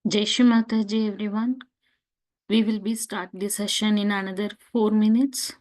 Jai Shri Mataji, everyone. We will be start the session in another 4 minutes.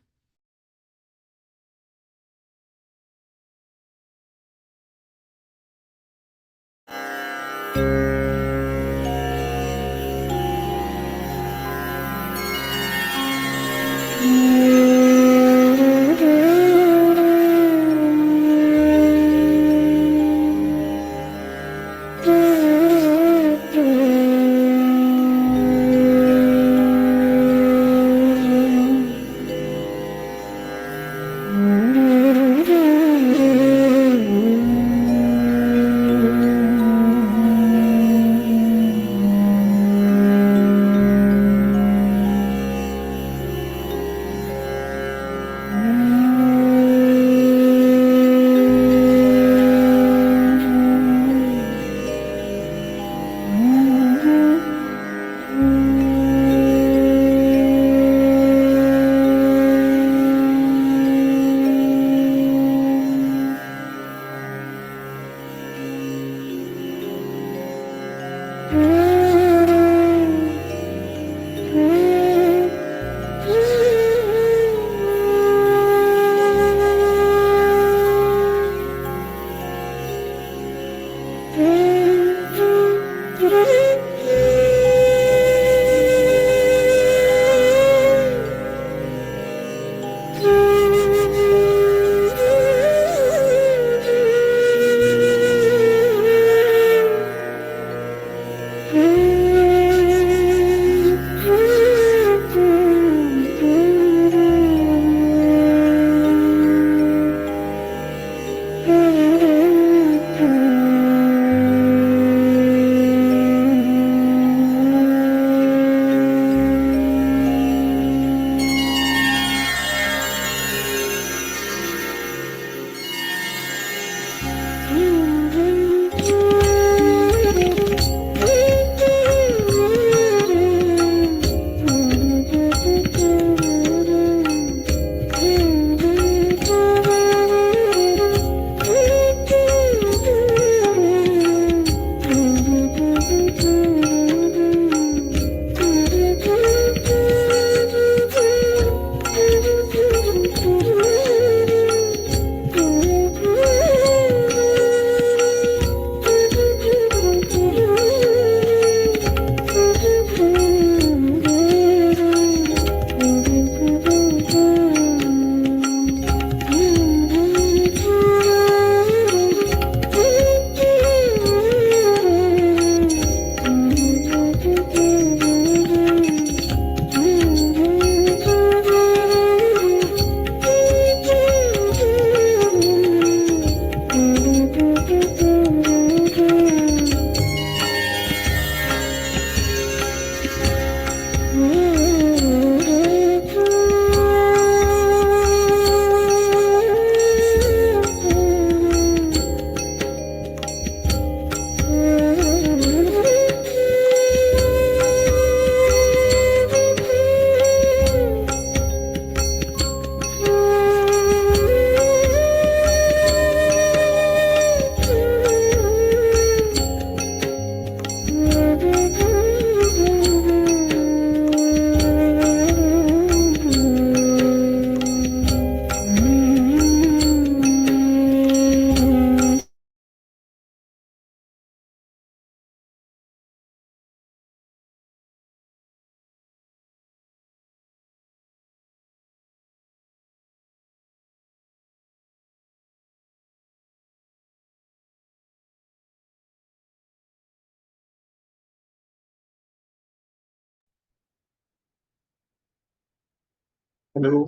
Hello,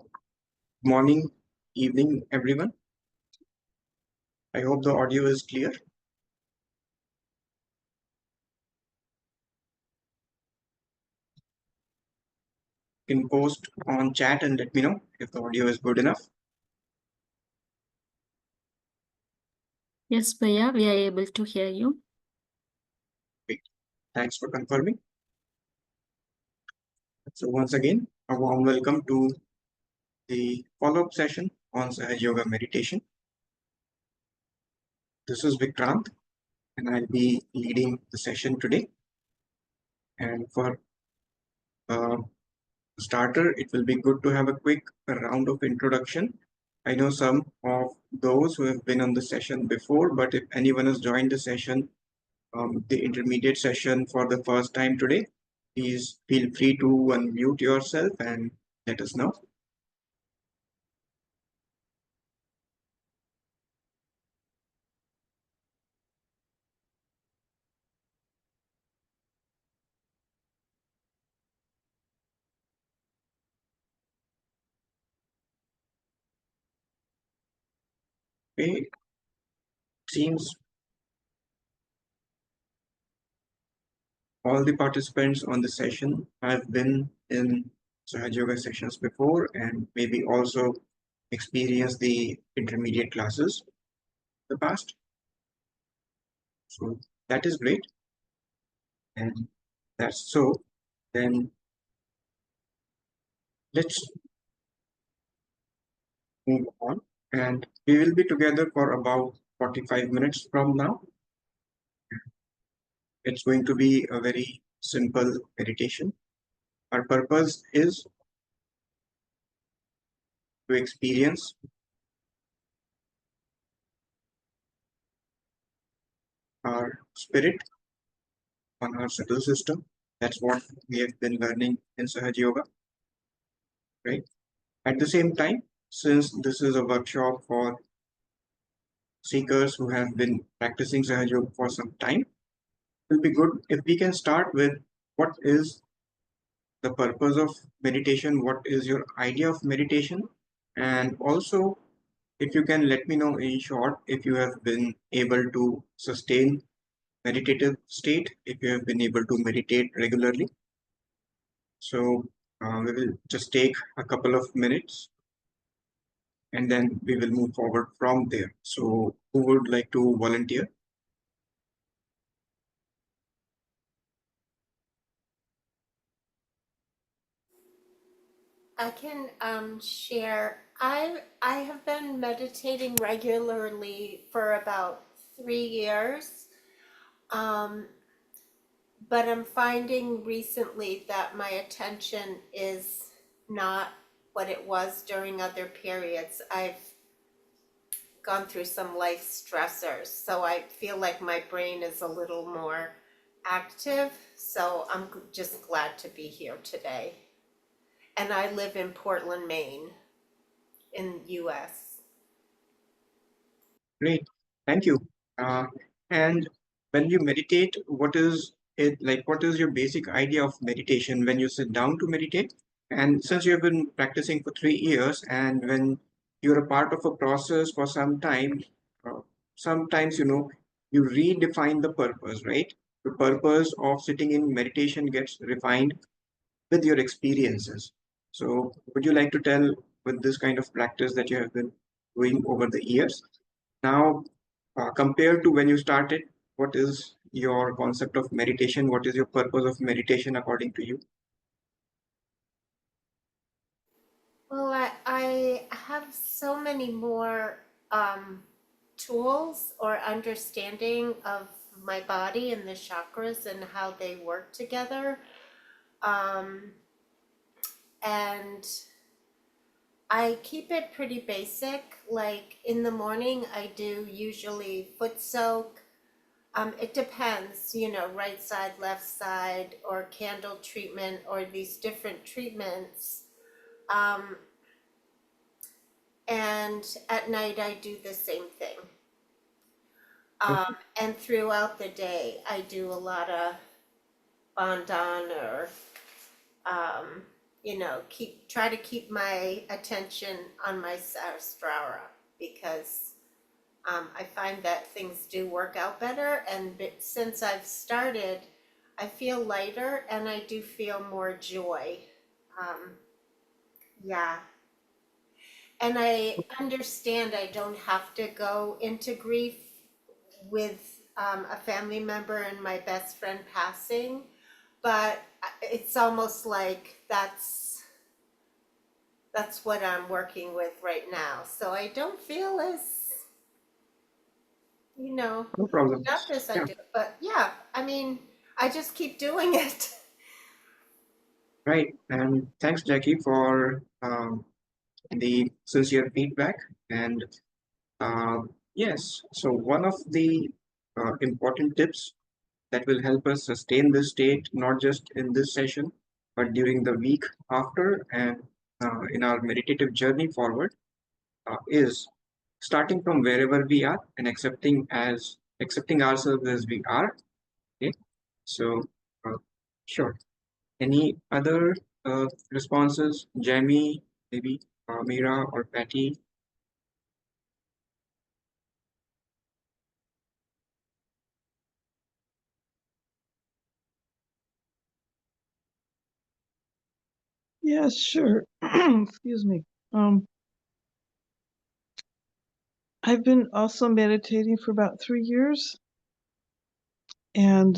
morning, evening, everyone. I hope the audio is clear. You can post on chat and let me know if the audio is good enough. Yes, Bhaiya, we are able to hear you. Great. Thanks for confirming. So once again, a warm welcome to the follow-up session on Sahaj Yoga meditation. This is Vikrant, and I'll be leading the session today. And for uh, starter, it will be good to have a quick round of introduction. I know some of those who have been on the session before, but if anyone has joined the session, the intermediate session for the first time today, please feel free to unmute yourself and let us know. Okay, seems all the participants on the session have been in Sahaja Yoga sessions before and maybe also experienced the intermediate classes in the past. So that is great. And that's so. Then let's move on. And we will be together for about 45 minutes from now. It's going to be a very simple meditation. Our purpose is to experience our spirit on our subtle system. That's what we have been learning in Sahaja Yoga, right? At the same time, since this is a workshop for seekers who have been practicing Sahaja Yoga for some time, it will be good if we can start with what is the purpose of meditation, what is your idea of meditation, and also if you can let me know in short if you have been able to sustain meditative state, if you have been able to meditate regularly. So we will just take a couple of minutes and then we will move forward from there. So who would like to volunteer? I can share. I have been meditating regularly for about 3 years, um, but I'm finding recently that my attention is not what it was during other periods. I've gone through some life stressors, so I feel like my brain is a little more active. So I'm just glad to be here today. And I live in Portland, Maine, in US. Great, thank you. Uh, and when you meditate, what is it like? What is your basic idea of meditation when you sit down to meditate? And since you have been practicing for 3 years, and when you're a part of a process for some time, uh, sometimes you redefine the purpose, right? The purpose of sitting in meditation gets refined with your experiences. So, would you like to tell with this kind of practice that you have been doing over the years? Now, compared to when you started, what is your concept of meditation? What is your purpose of meditation according to you? Well, I have so many more tools or understanding of my body and the chakras and how they work together. Um, and I keep it pretty basic. Like in the morning, I do usually foot soak. It depends, right side, left side, or candle treatment, or these different treatments. Um, and at night, I do the same thing. And throughout the day, I do a lot of Bandhan or, try to keep my attention on my Sahasrara because I find that things do work out better. And since I've started, I feel lighter and I do feel more joy. Um, yeah. And I understand I don't have to go into grief with a family member and my best friend passing, but it's almost like that's what I'm working with right now. So I don't feel as No problem. up as I Yeah, do. But yeah, I mean, I just keep doing it. Right, and thanks, Jackie, for the sincere feedback. And yes, so one of the important tips that will help us sustain this state, not just in this session, but during the week after and in our meditative journey forward, is starting from wherever we are and accepting ourselves as we are. Okay, so uh, sure. Any other responses, Jamie, maybe Mira or Patty? Yes, sure. Excuse me. I've been also meditating for about 3 years, and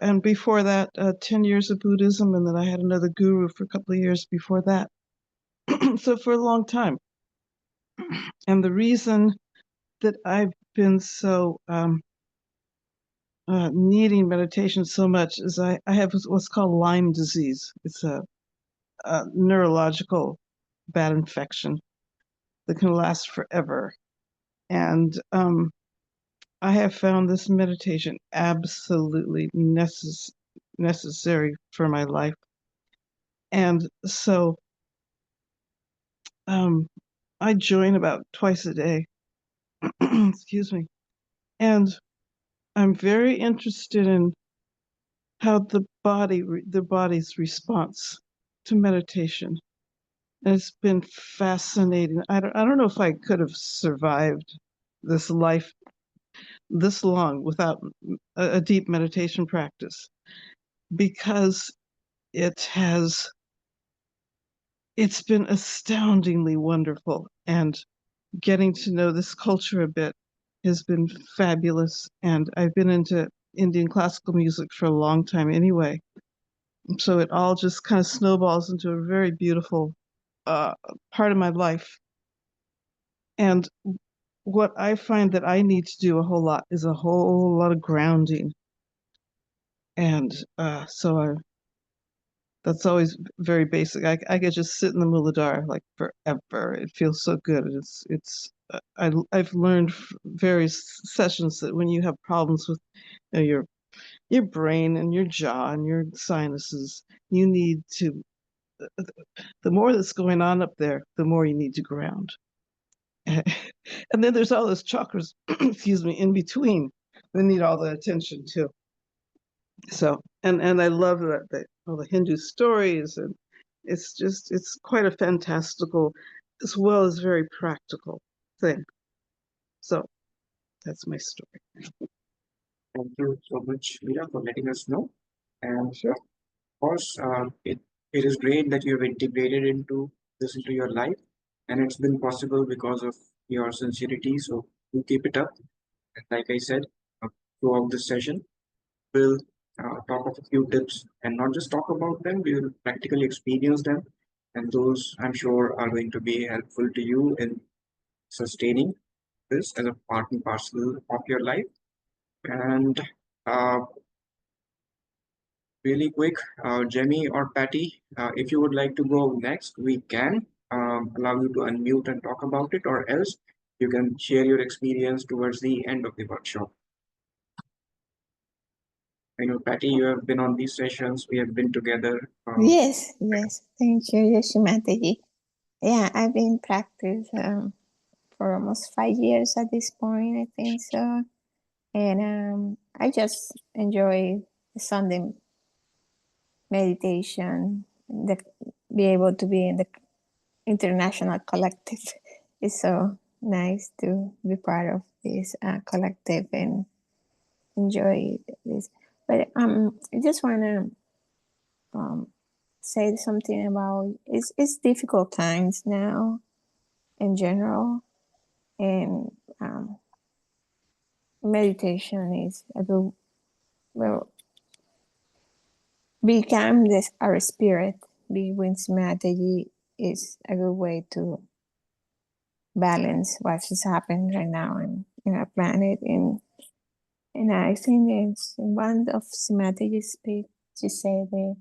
and before that, 10 years of Buddhism, and then I had another guru for a couple of years before that. So for a long time. And the reason that I've been so needing meditation so much is I have what's called Lyme disease. It's a neurological bad infection that can last forever. And I have found this meditation absolutely necessary for my life. And so I join about twice a day. Excuse me. And I'm very interested in how the body's response to meditation. And it's been fascinating. I don't know if I could have survived this life this long without a deep meditation practice, because it's been astoundingly wonderful, and getting to know this culture a bit has been fabulous. And I've been into Indian classical music for a long time anyway, so it all just kind of snowballs into a very beautiful part of my life. And what I find that I need to do a whole lot is a whole lot of grounding. And so that's always very basic. I could just sit in the Muladhara like forever. It feels so good. I've learned various sessions that when you have problems with your brain and your jaw and your sinuses, you need to, the more that's going on up there, the more you need to ground. And then there's all those chakras, excuse me, in between. They need all the attention too. So, and I love that all the Hindu stories, and it's quite a fantastical as well as very practical thing. So that's my story. Thank you so much, Mira, for letting us know. And Sure. of course, it is great that you have integrated into your life, and it's been possible because of your sincerity. So you keep it up. And like I said, throughout this session, we'll talk of a few tips, and not just talk about them. We will practically experience them, and those I'm sure are going to be helpful to you in sustaining this as a part and parcel of your life. And uh, really quick, Jamie or Patty, if you would like to go next, we can allow you to unmute and talk about it, or else you can share your experience towards the end of the workshop. I know, Patty, you have been on these sessions. We have been together. Yes. Thank you, Yoshimateji. Yeah, I've been practice for almost 5 years at this point, I think so. And I just enjoy the Sunday meditation, be able to be in the international collective. It's so nice to be part of this collective and enjoy this. But I just want to say something about it's difficult times now in general, and meditation is a good, well, become this our spirit, be with strategy is a good way to balance what is happening right now in our planet. And I think it's one of strategies speak to say that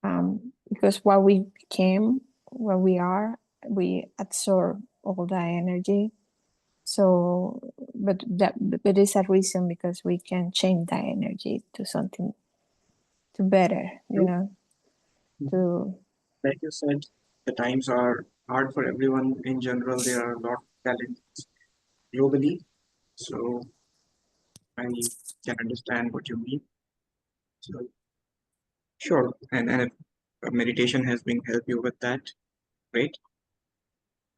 because what we became, what we are, we absorb all that energy. So, but it's a reason because we can change that energy to something to better, you know, to Like you said, the times are hard for everyone in general. There are a lot of challenges globally. So I can understand what you mean. So sure, and if meditation has been help you with that, great.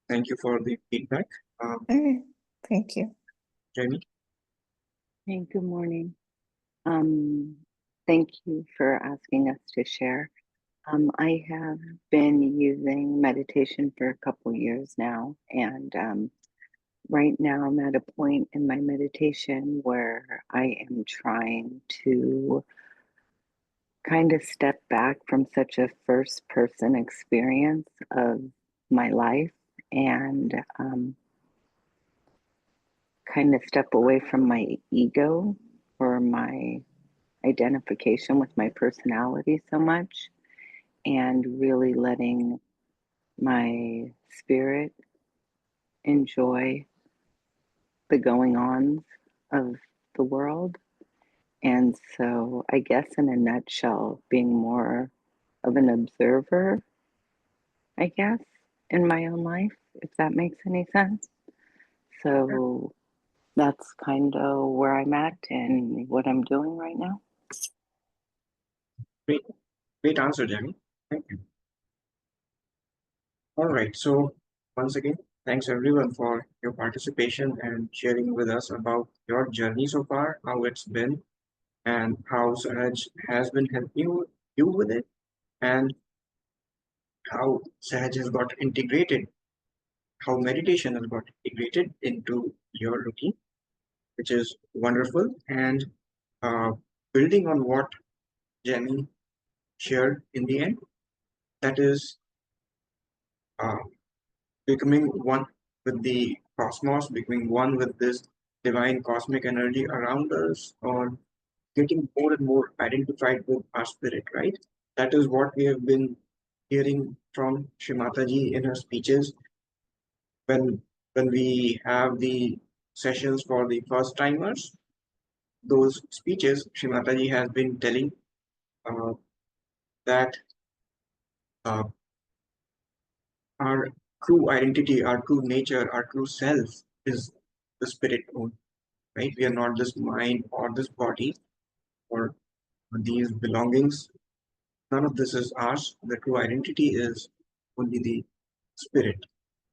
Thank you for the feedback. okay, thank you. Jamie. Hey, good morning. Thank you for asking us to share. I have been using meditation for a couple years now, and right now I'm at a point in my meditation where I am trying to kind of step back from such a first person experience of my life and kind of step away from my ego or my identification with my personality so much and really letting my spirit enjoy the going ons of the world. And so, I guess in a nutshell, being more of an observer, I guess, in my own life, if that makes any sense. So, that's kind of where I'm at and what I'm doing right now. Great answer, Jamie. Thank you. All right. So once again, thanks everyone for your participation and sharing with us about your journey so far, how it's been, and how Sahaj has been helping you with it, and how Sahaj has got integrated, how meditation has got integrated into your routine, which is wonderful. And uh, building on what Jamie shared in the end, that is uh, becoming one with the cosmos, becoming one with this divine cosmic energy around us, or getting more and more identified with our spirit, right? That is what we have been hearing from Shrimataji in her speeches when we have the sessions for the first timers. Those speeches, Shrimataji has been telling uh, that uh, our true identity, our true nature, our true self is the spirit own, right? We are not this mind or this body or these belongings. None of this is ours. The true identity is only the spirit,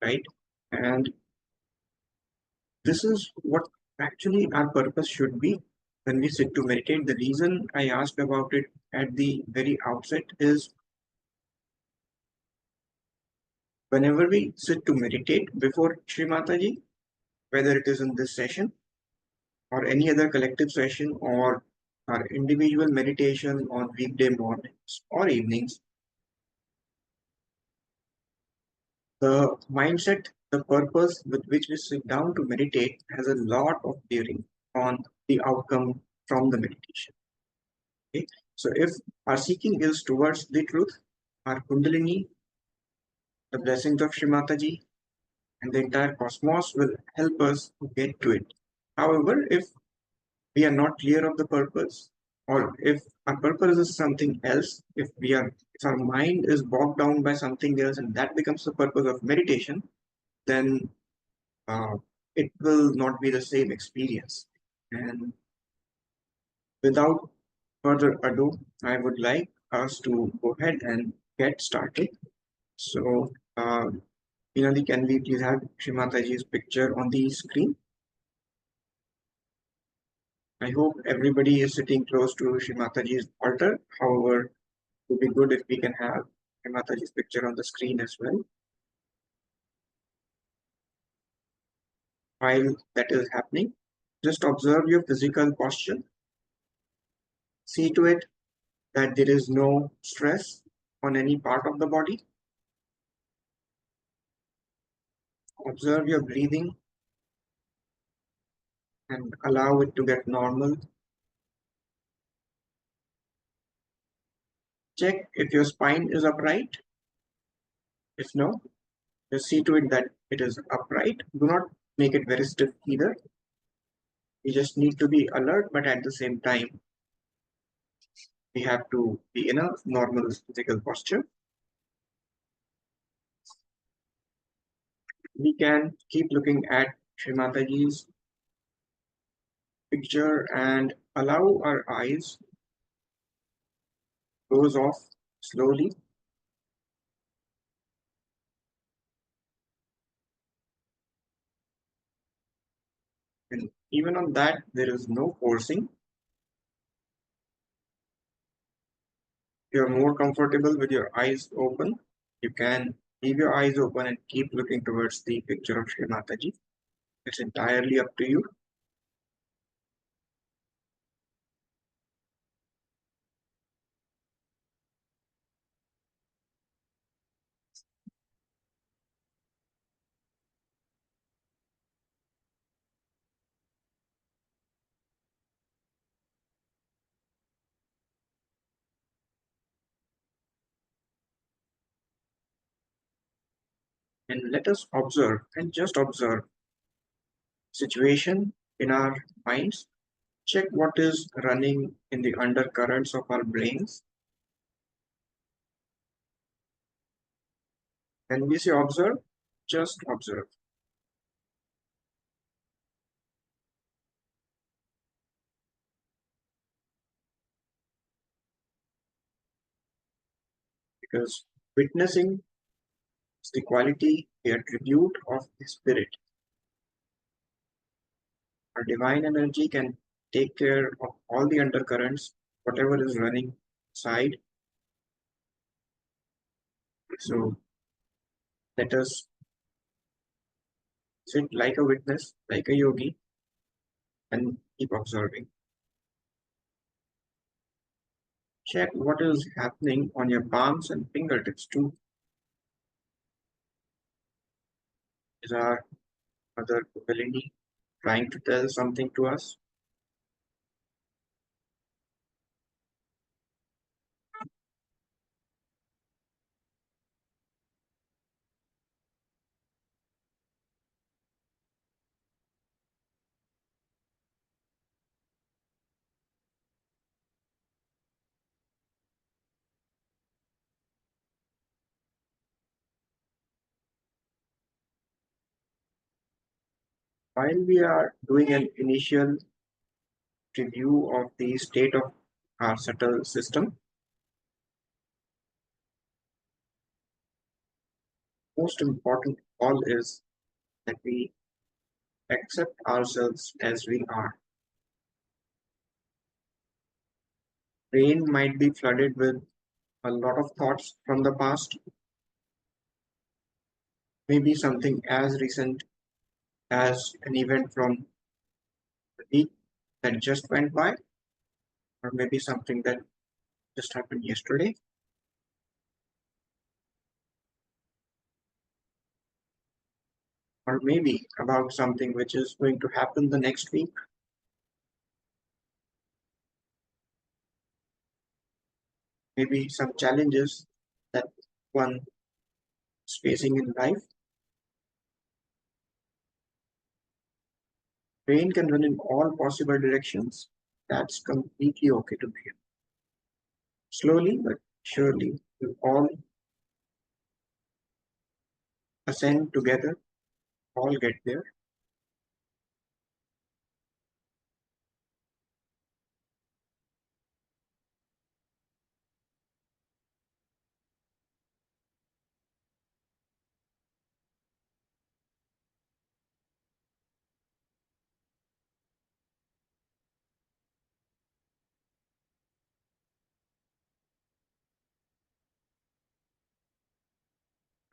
right? And this is what actually our purpose should be when we sit to meditate. The reason I asked about it at the very outset is whenever we sit to meditate before Sri Mataji, whether it is in this session or any other collective session or our individual meditation on weekday mornings or evenings, the mindset, the purpose with which we sit down to meditate has a lot of bearing on the outcome from the meditation. Okay? So if our seeking is towards the truth, our Kundalini, the blessings of Shrimataji, and the entire cosmos will help us to get to it. However, if we are not clear of the purpose, or if our purpose is something else, if our mind is bogged down by something else and that becomes the purpose of meditation, then it will not be the same experience. And without further ado, I would like us to go ahead and get started. So, Vinali, can we please have Shrimataji's picture on the screen? I hope everybody is sitting close to Shrimataji's altar. However, it would be good if we can have Shrimataji's picture on the screen as well. While that is happening, just observe your physical posture. See to it that there is no stress on any part of the body. Observe your breathing and allow it to get normal. Check if your spine is upright. If no, just see to it that it is upright. Do not make it very stiff either. You just need to be alert, but at the same time, we have to be in a normal physical posture. We can keep looking at Shri Mataji's picture and allow our eyes close off slowly. And even on that, there is no forcing. If you're more comfortable with your eyes open, you can leave your eyes open and keep looking towards the picture of Shri Mataji. It's entirely up to you. And let us observe and just observe situation in our minds. Check what is running in the undercurrents of our brains. When we say observe, just observe. Because witnessing is the quality, the attribute of the spirit. Our divine energy can take care of all the undercurrents, whatever is running inside. So let us sit like a witness, like a yogi, and keep observing. Check what is happening on your palms and fingertips too. Is our Mother Kundalini trying to tell something to us? While we are doing an initial review of the state of our subtle system, most important of all is that we accept ourselves as we are. Brain might be flooded with a lot of thoughts from the past, maybe something as recent as an event from the week that just went by, or maybe something that just happened yesterday. Or maybe about something which is going to happen the next week. Maybe some challenges that one is facing in life. Brain can run in all possible directions. That's completely okay to be. Slowly but surely, we'll all ascend together, all get there.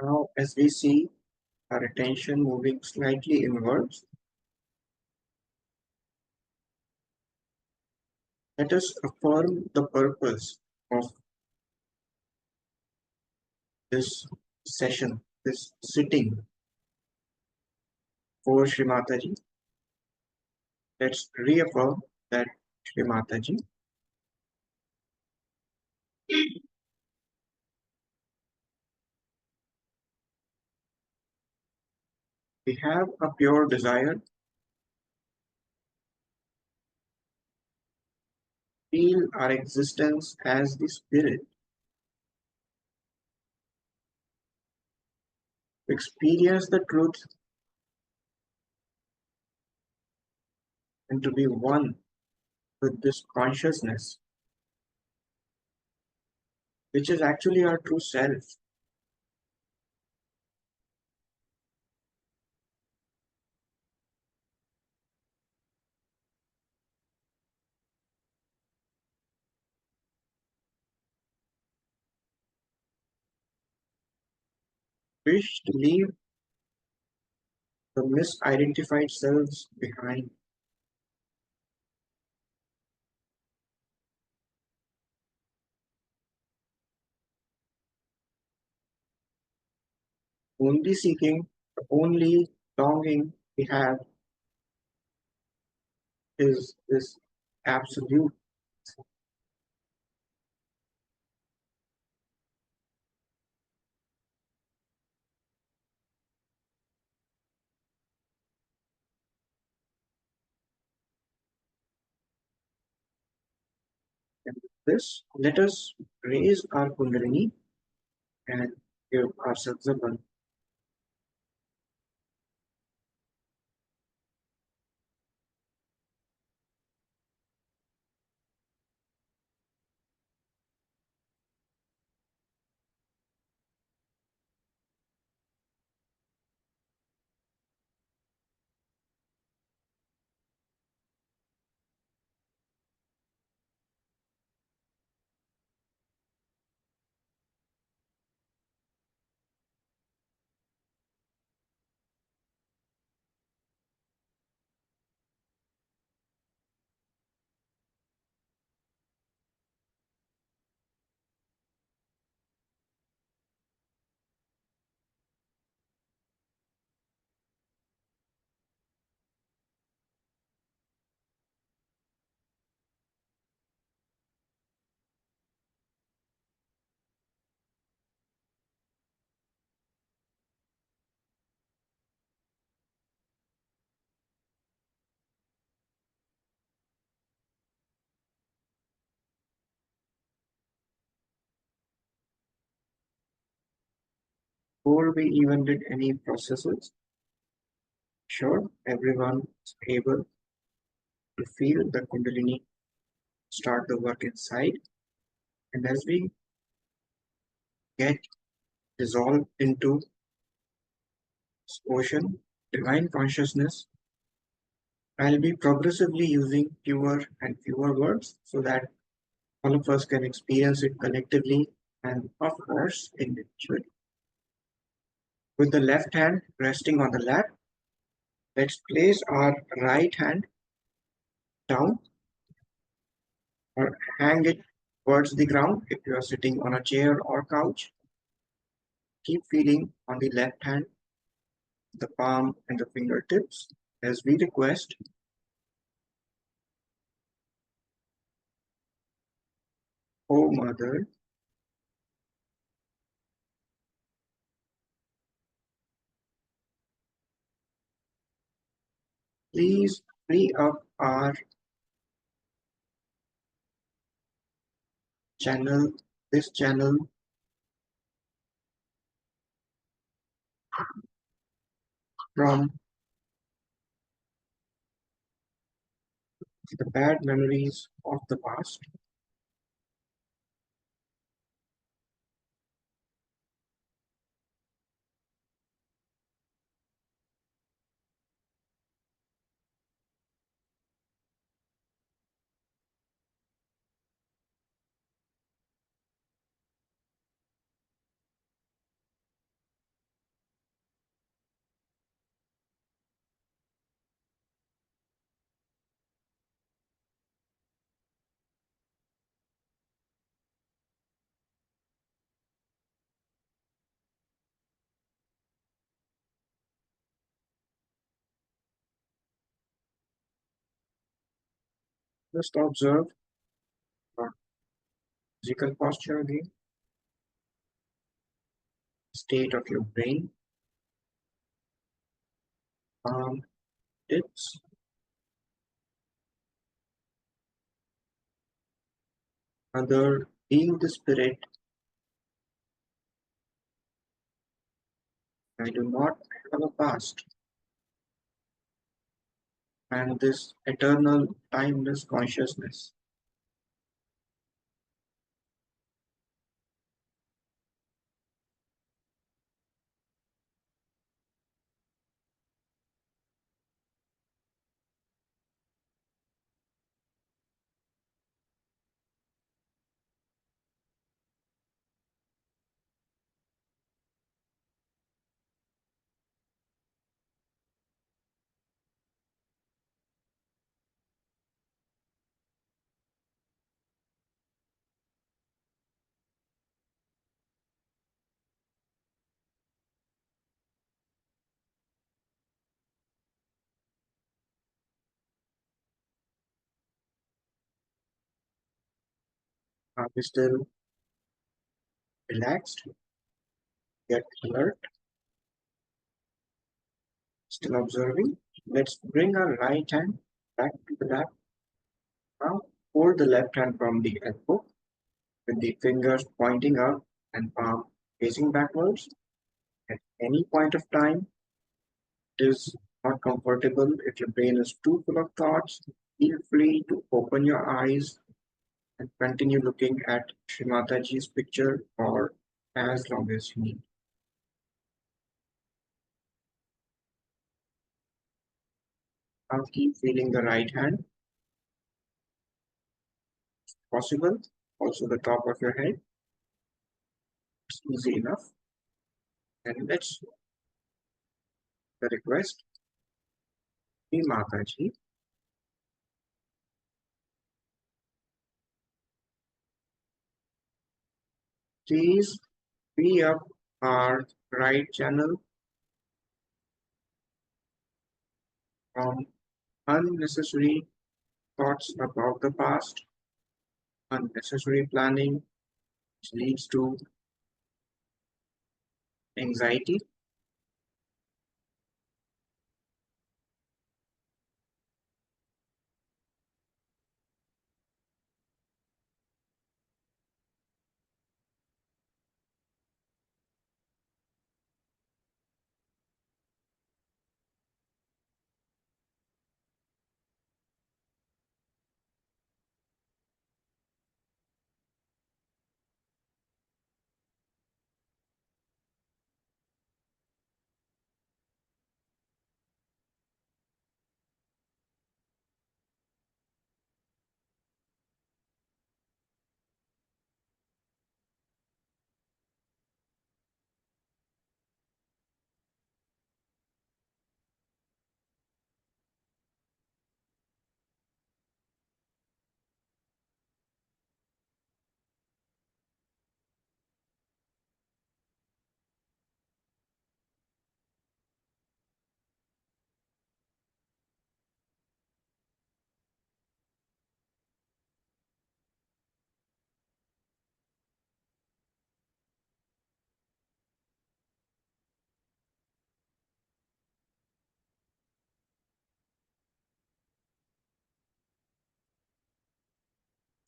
Now, as we see our attention moving slightly inwards, let us affirm the purpose of this session, this sitting for Shri Mataji. Let's reaffirm that Shri Mataji We have a pure desire, feel our existence as the spirit, experience the truth, and to be one with this consciousness, which is actually our true self. Wish to leave the misidentified selves behind. Only seeking, the only longing we have is this absolute. And with this, let us raise our Kundalini and give ourselves a one. Before we even did any processes, sure, everyone is able to feel the Kundalini start the work inside. And as we get dissolved into this ocean, divine consciousness, I'll be progressively using fewer and fewer words so that all of us can experience it collectively and, of course, individually. With the left hand resting on the lap, let's place our right hand down or hang it towards the ground if you are sitting on a chair or couch. Keep feeling on the left hand, the palm and the fingertips as we request. Oh Mother, please free up our channel, this channel from the bad memories of the past. Just observe your physical posture again, state of your brain, It's another being the spirit. I do not have a past, and this eternal, timeless consciousness. Are we still relaxed, yet alert, still observing? Let's bring our right hand back to the lap. Now hold the left hand from the elbow with the fingers pointing up and palm facing backwards. At any point of time, it is not comfortable. If your brain is too full of thoughts, feel free to open your eyes and continue looking at Srimataji's picture for as long as you need. Now keep feeling the right hand, possible, also the top of your head. It's easy enough. And let's the request, Srimataji, please free up our right channel from unnecessary thoughts about the past, unnecessary planning, which leads to anxiety.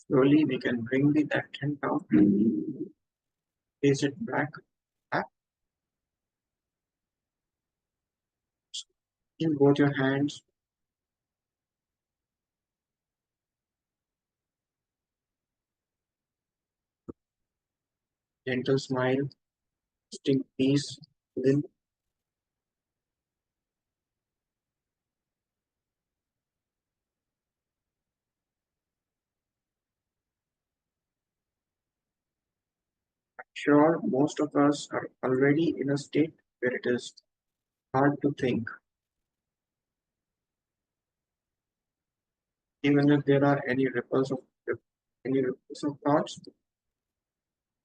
Slowly we can bring the left hand down, place it back in both your hands. Gentle smile, distinct peace within. Sure, most of us are already in a state where it is hard to think. Even if there are any ripples of thoughts,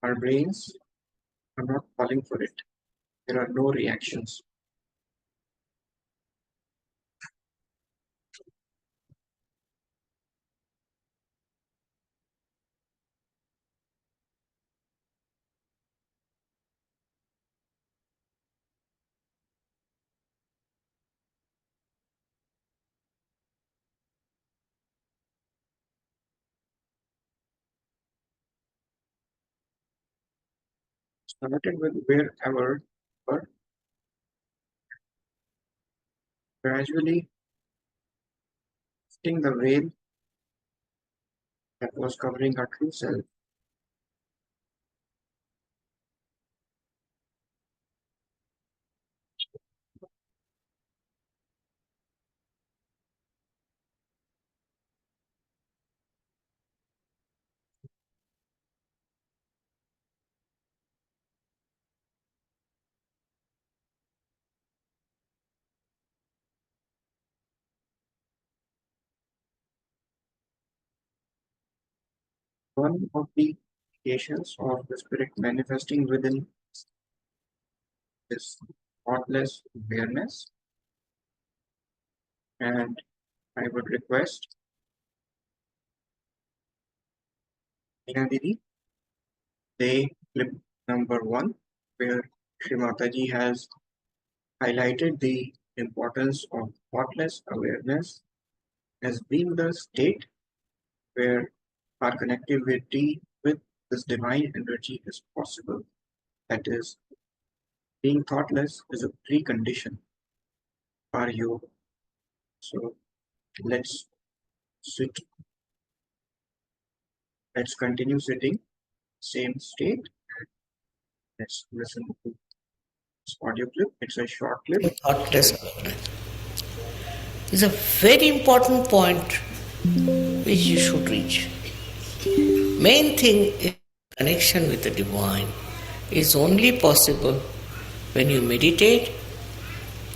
our brains are not calling for it. There are no reactions. started with wherever, but gradually lifting the veil that was covering her true self. One of the indications of the spirit manifesting within is thoughtless awareness, and I would request Meena Didi, play clip number 1, where Srimataji has highlighted the importance of thoughtless awareness as being the state where our connectivity with this divine energy is possible. That is, being thoughtless is a precondition for yoga. So let's sit, let's continue sitting, same state. Let's listen to this audio clip. It's a short clip. Thoughtless awareness is a very important point which you should reach. Main thing is connection with the divine is only possible when you meditate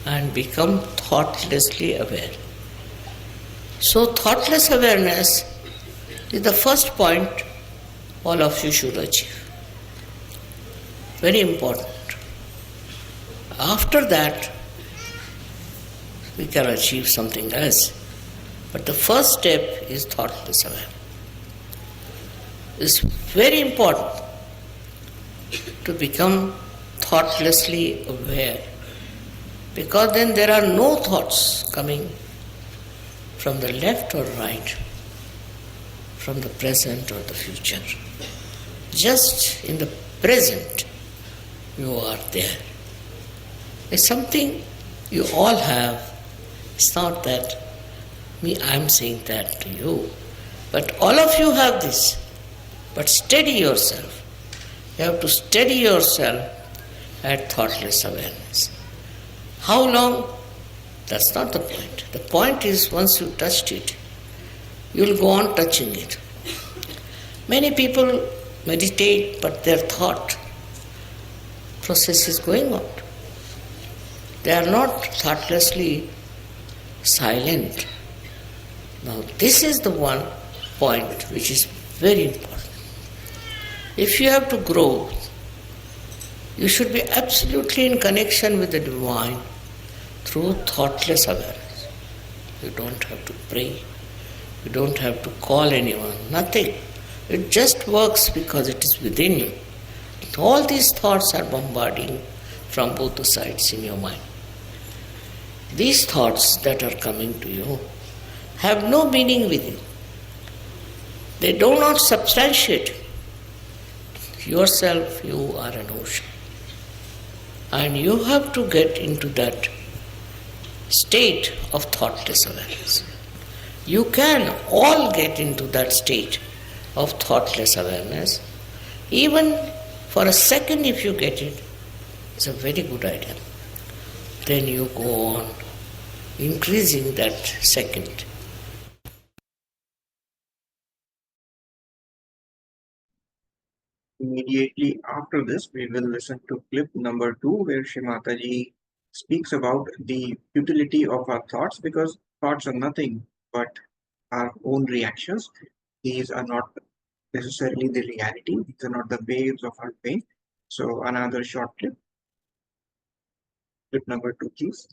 and become thoughtlessly aware. So thoughtless awareness is the first point all of you should achieve. Very important. After that, we can achieve something else. But the first step is thoughtless awareness. It's very important to become thoughtlessly aware, because then there are no thoughts coming from the left or right, from the present or the future. Just in the present, you are there. It's something you all have. It's not that I'm saying that to you, but all of you have this. But steady yourself. You have to steady yourself at thoughtless awareness. How long? That's not the point. The point is, once you touched it, you'll go on touching it. Many people meditate, but their thought process is going on. They are not thoughtlessly silent. Now, this is the one point which is very important. If you have to grow, you should be absolutely in connection with the divine through thoughtless awareness. You don't have to pray. You don't have to call anyone. Nothing. It just works because it is within you. All these thoughts are bombarding from both the sides in your mind. These thoughts that are coming to you have no meaning with you. They do not substantiate yourself. You are an ocean. And you have to get into that state of thoughtless awareness. You can all get into that state of thoughtless awareness. Even for a second, if you get it, it's a very good idea. Then you go on increasing that second. Immediately after this, we will listen to clip number 2, where Shrimataji speaks about the utility of our thoughts, because thoughts are nothing but our own reactions. These are not necessarily the reality. These are not the waves of our pain. So another short clip. Clip number 2, please.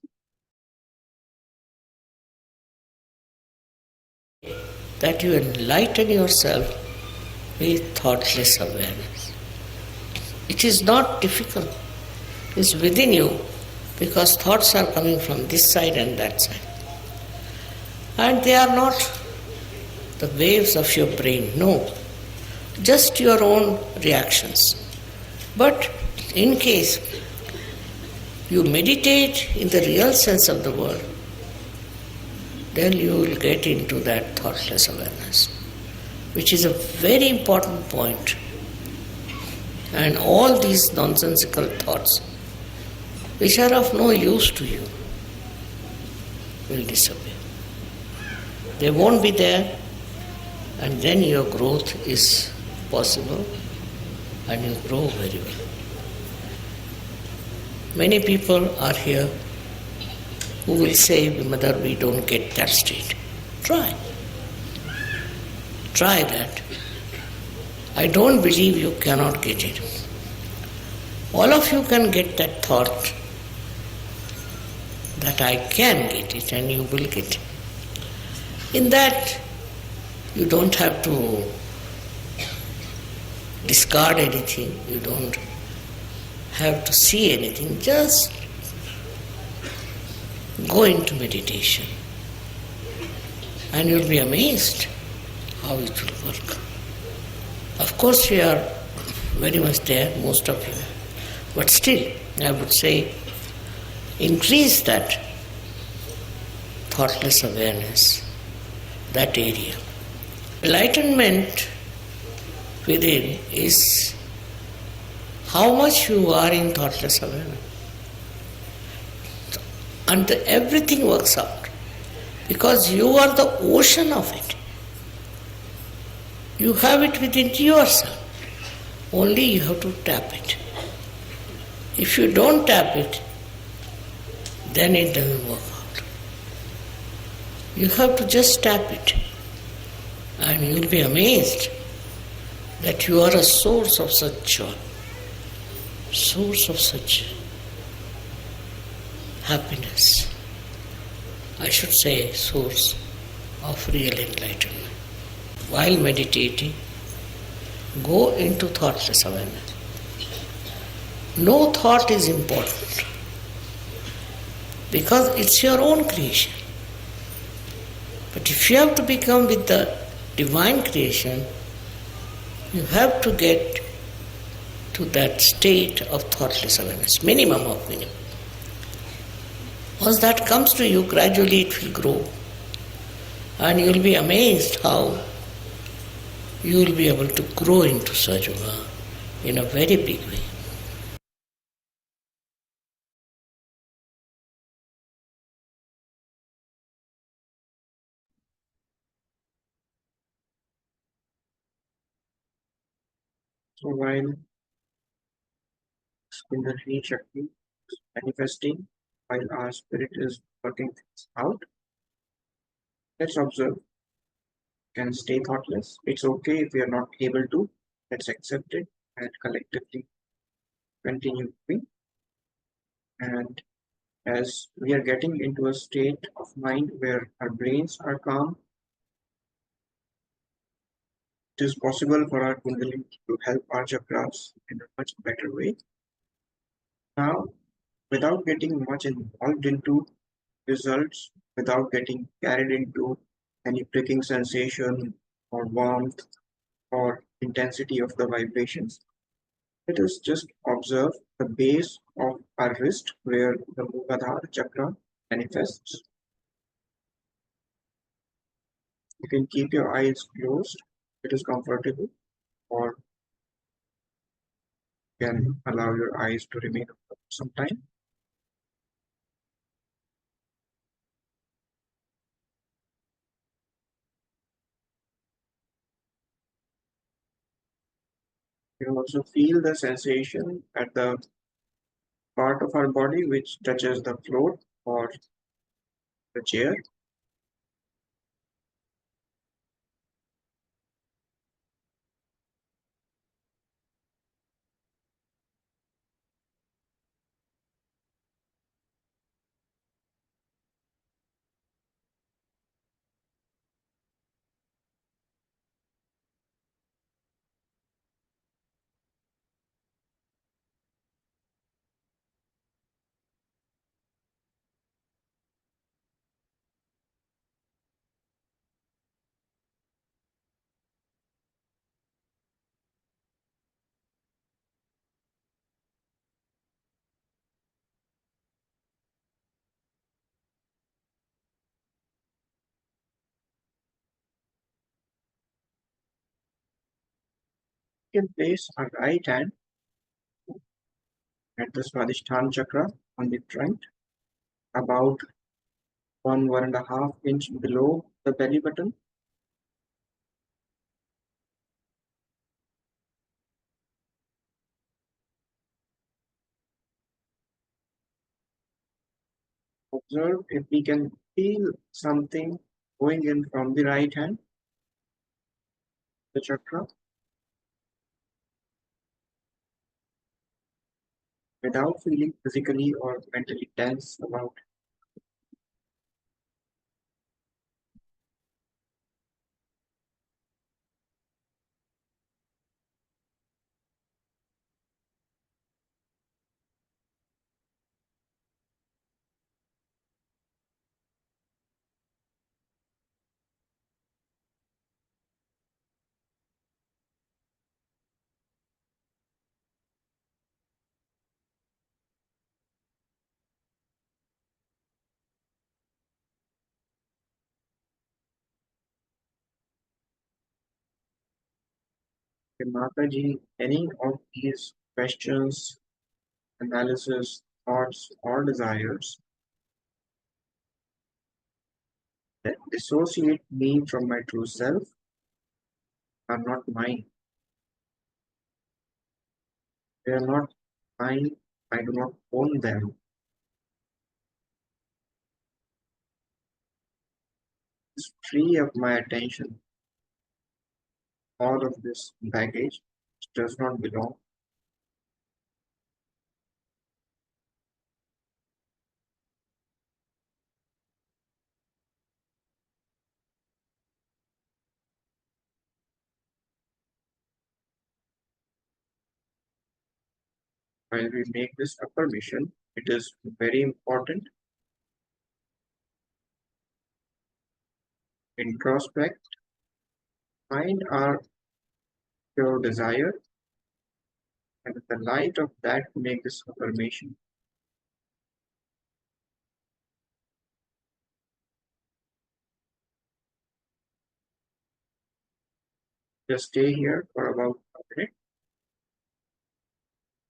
That you enlighten yourself with thoughtless awareness. It is not difficult. It's within you, because thoughts are coming from this side and that side. And they are not the waves of your brain, no. Just your own reactions. But In case you meditate in the real sense of the word, then you will get into that thoughtless awareness, which is a very important point. And all these nonsensical thoughts, which are of no use to you, will disappear. They won't be there, and then your growth is possible and you grow very well. Many people are here who will say, Mother, we don't get that state. Try. Try that. I don't believe you cannot get it. All of you can get that thought that I can get it, and you will get it. In that, you don't have to discard anything, you don't have to see anything, just go into meditation. And you'll be amazed how it will work. Of course, you are very much there, most of you. But still, I would say, increase that thoughtless awareness, that area. Enlightenment within is how much you are in thoughtless awareness. And everything works out because you are the ocean of it. You have it within yourself. Only you have to tap it. If you don't tap it, then it doesn't work out. You have to just tap it, and you will be amazed that you are a source of such joy, source of such happiness. I should say source of real enlightenment. While meditating, go into thoughtless awareness. No thought is important because it's your own creation. But if you have to become with the divine creation, you have to get to that state of thoughtless awareness, minimum of minimum. Once that comes to you, gradually it will grow. And you will be amazed how you will be able to grow into Sahaja in a very big way. So while Kundalini Shakti is manifesting, while our spirit is working things out, let's observe. Can stay thoughtless. It's okay if we are not able to. Let's accept it and collectively continue moving. And as we are getting into a state of mind where our brains are calm, it is possible for our Kundalini to help our chakras in a much better way. Now, without getting much involved into results, without getting carried into any pricking sensation or warmth or intensity of the vibrations, let us just observe the base of our wrist where the Muladhara chakra manifests. You can keep your eyes closed, it is comfortable, or you can allow your eyes to remain open for some time. You can also feel the sensation at the part of our body which touches the floor or the chair. can place our right hand at the Swadhisthana chakra on the front, about 1.5 inch below the belly button. Observe if we can feel something going in from the right hand, the chakra, without feeling physically or mentally tense about it. Okay, Mataji, any of these questions, analysis, thoughts, or desires that dissociate me from my true self are not mine. They are not mine. I do not own them. Just free up my attention. All of this baggage does not belong. While we make this affirmation, it is very important. Introspect, find our pure desire, and in the light of that, make this affirmation. Just stay here for about a minute,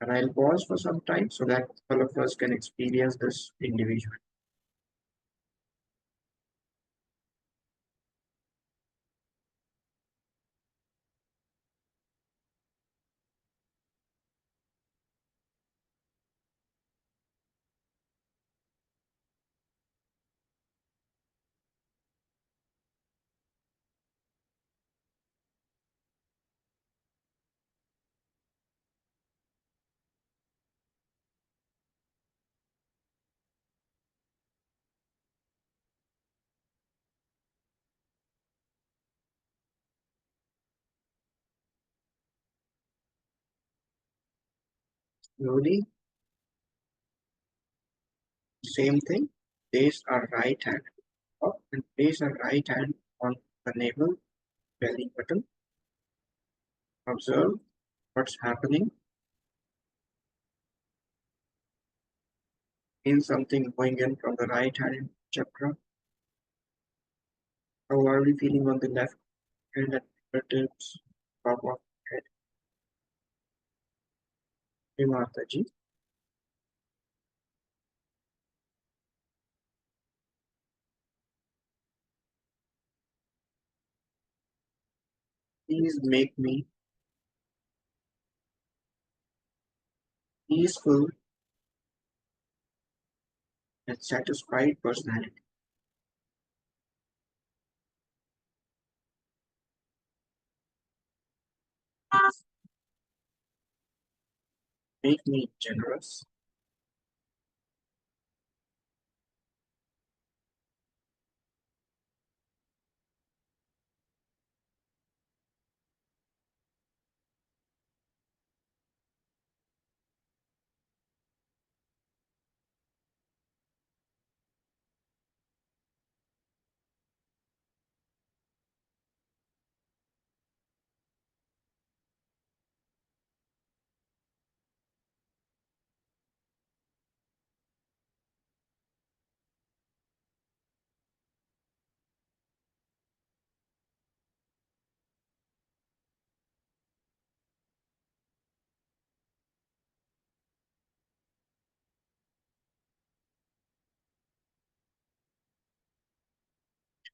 and I'll pause for some time so that all of us can experience this individually. Slowly, same thing. Place our right hand up and place our right hand on the navel, belly button. Observe what's happening. In something going in from the right hand chakra. How are we feeling on the left hand at fingertips, top of head? Hey Mataji, please make me peaceful and satisfied personality. Make me generous.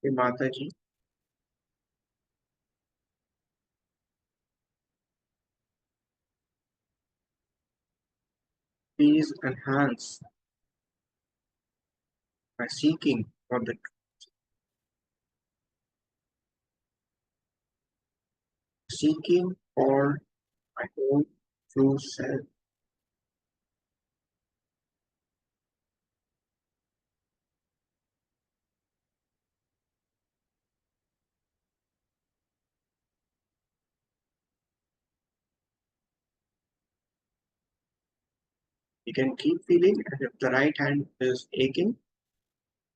Hey Mataji, please enhance my seeking for the seeking for my own true self. You can keep feeling, and if the right hand is aching,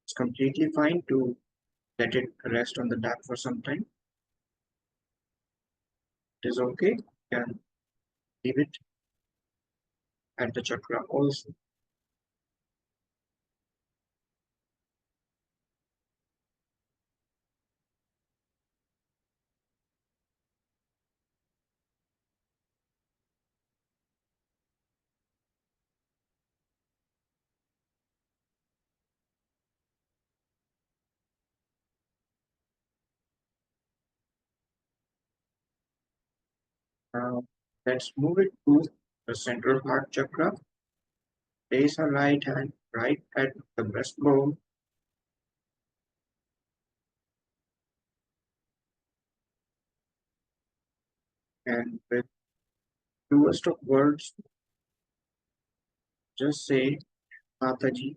it's completely fine to let it rest on the back for some time. It is okay. You can leave it at the chakra also. Now let's move it to the central heart chakra. Place our right hand right at the breastbone and with fewest of words, just say, Mataji,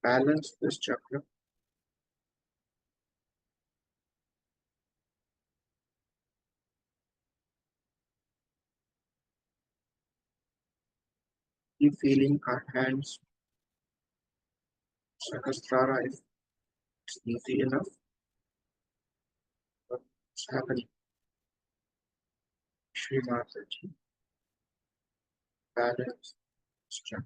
balance this chakra. Keep feeling our hands, Sahasrara, if it's easy enough. What's happening? Shri Mataji, balance this chakra.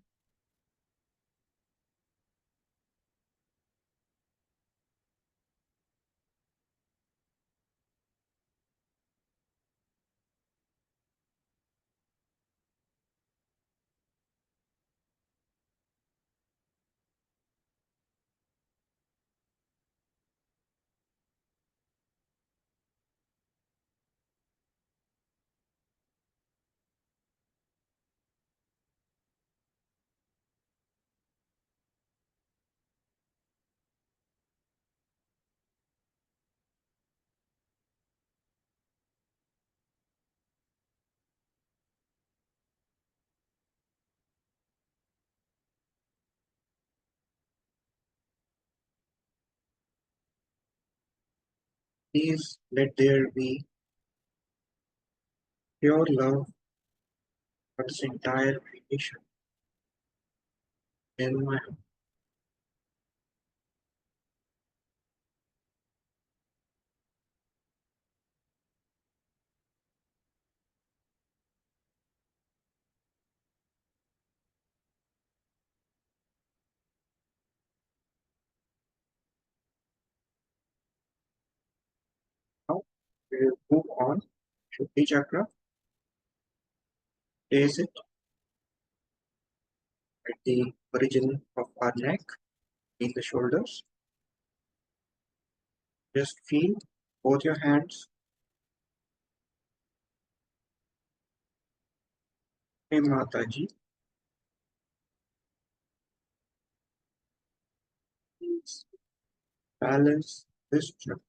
Please let there be pure love for this entire creation in my heart. Now we will move on to the chakra. Place it at the origin of our neck, in the shoulders. Just feel both your hands. Hey Mataji, please balance this chakra.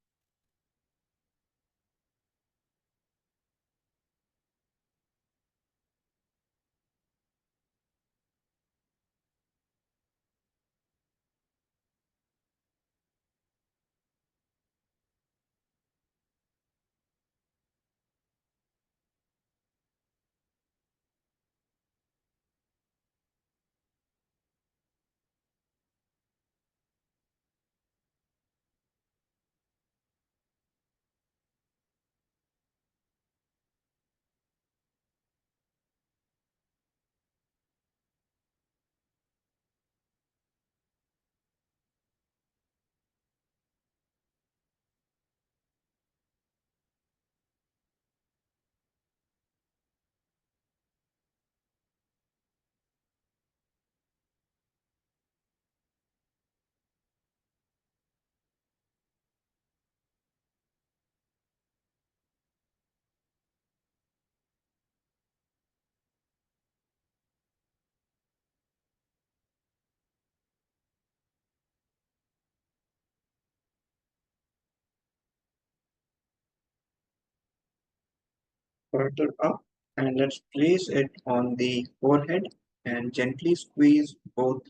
further up and let's place it on the forehead and gently squeeze both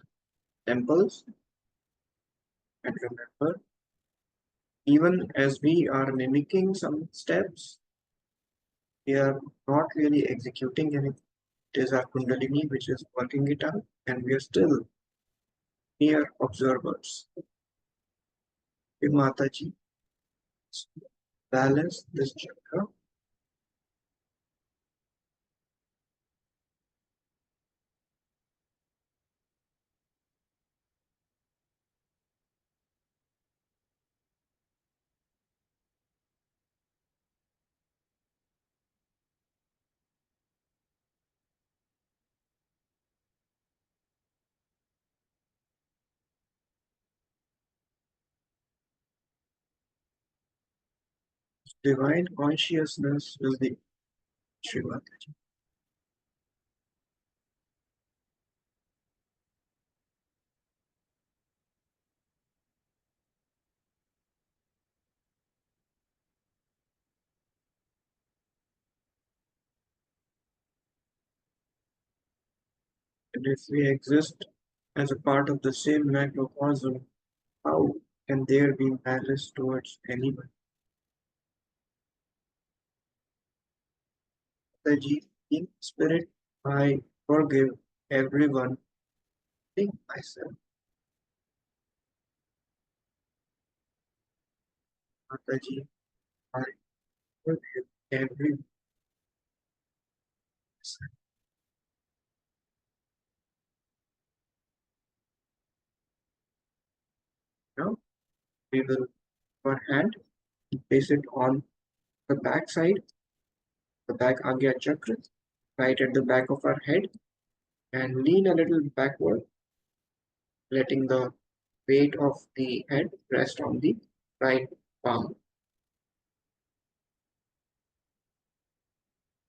temples. And remember, even as we are mimicking some steps, we are not really executing anything. It is our Kundalini which is working it out, and we are still mere observers. Hey Mataji, balance this chakra. Divine consciousness is the Shri Mataji. And if we exist as a part of the same macrocosm, how can there be malice towards anyone? Mataji, in spirit, I forgive everyone, including myself. Mataji, I forgive everyone. Now we will our hand place it on the back side, the back Agya chakra, right at the back of our head, and lean a little backward, letting the weight of the head rest on the right palm.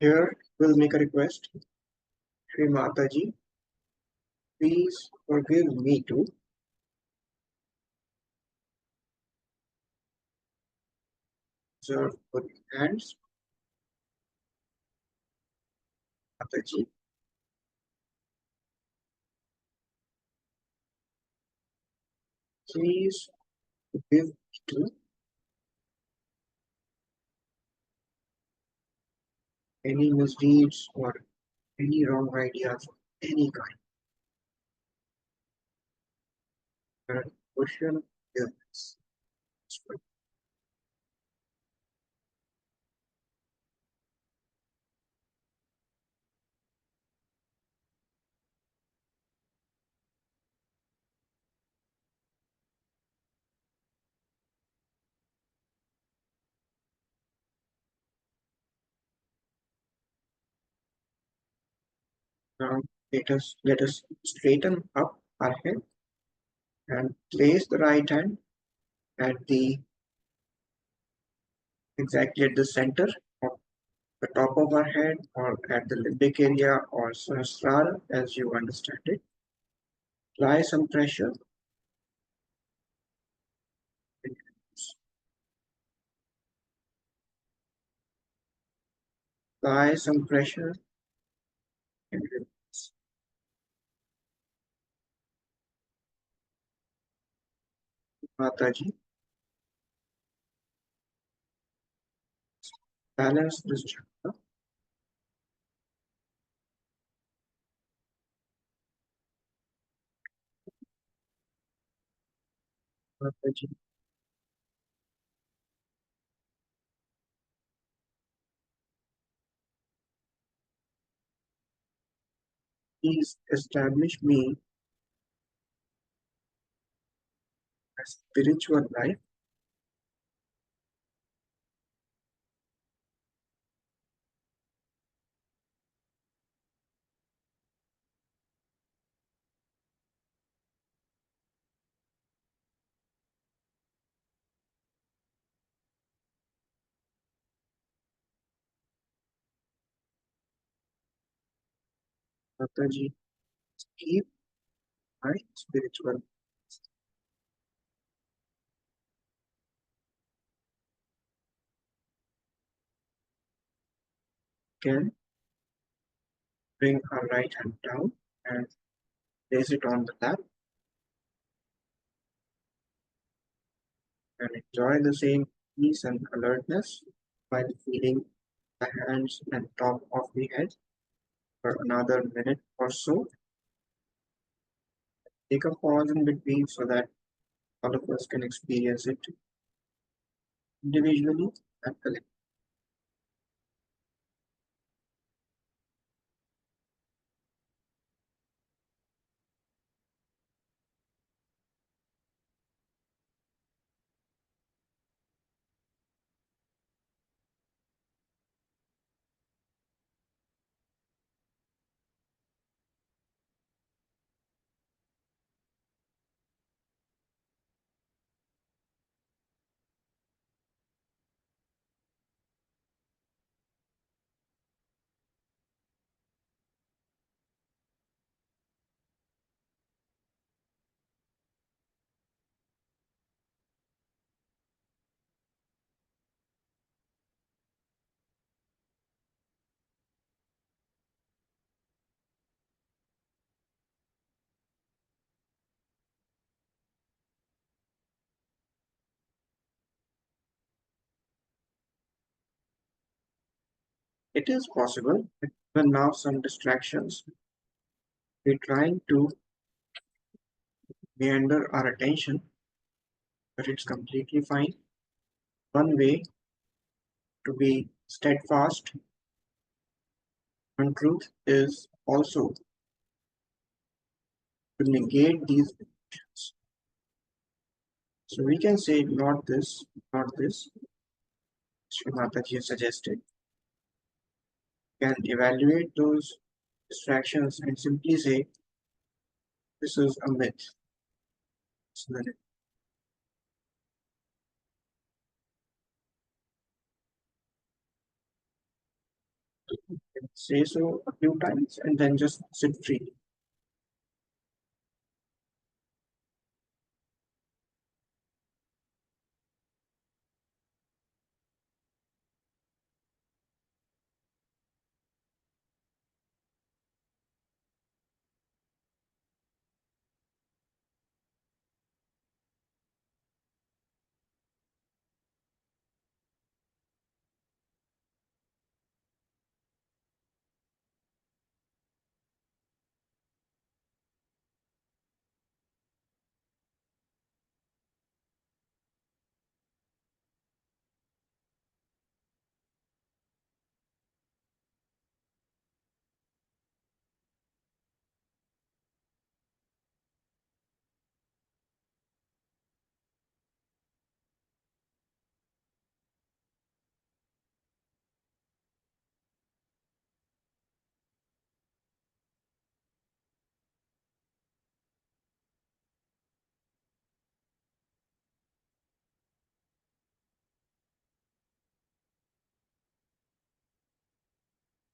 Here we'll make a request. Shri Mataji, please forgive me too. Observe both hands. Mataji, please forgive me too. Any misdeeds or any wrong ideas of any kind. Question is now let us straighten up our head and place the right hand at the exactly at the center of the top of our head or at the limbic area or sahasrara as you understand it. Apply some pressure. Apply some pressure and release. Mataji, balance this chakra. Mataji, please establish me as spiritual life. Mataji, keep my spiritual. can bring our right hand down and place it on the lap and enjoy the same peace and alertness while feeling the hands and top of the head for another minute or so. Take a pause in between so that all of us can experience it individually and collectively. It is possible, but even now some distractions. We're trying to meander our attention, but it's completely fine. One way to be steadfast on truth is also to negate these emotions. So we can say not this, Sri Mataji suggested. We can evaluate those distractions and simply say this is a myth. So that it can say so a few times and then just sit freely.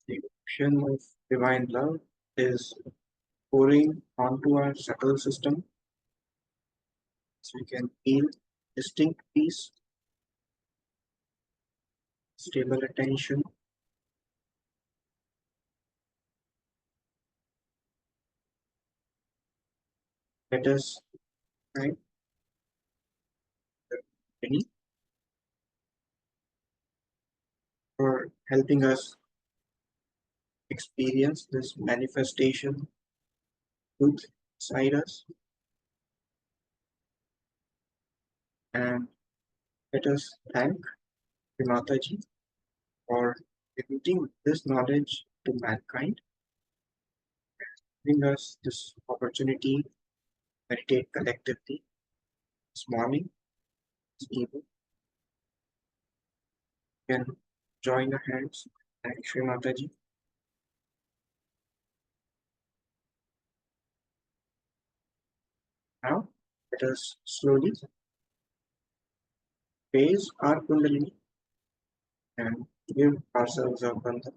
The ocean of divine love is pouring onto our subtle system so we can feel distinct peace, stable attention. Let us thank the Penny for helping us experience this manifestation truth inside us, and let us thank Mataji for giving this knowledge to mankind, giving us this opportunity to meditate collectively this morning, this evening. We can join our hands. Thank Shri Mataji. Now, let us slowly raise our Kundalini and give ourselves a bandhan.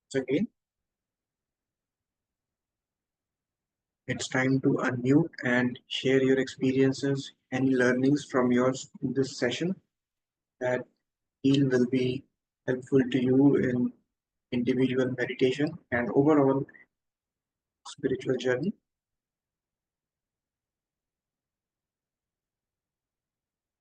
So again, it's time to unmute and share your experiences and learnings from yours in this session that will be helpful to you in individual meditation and overall spiritual journey.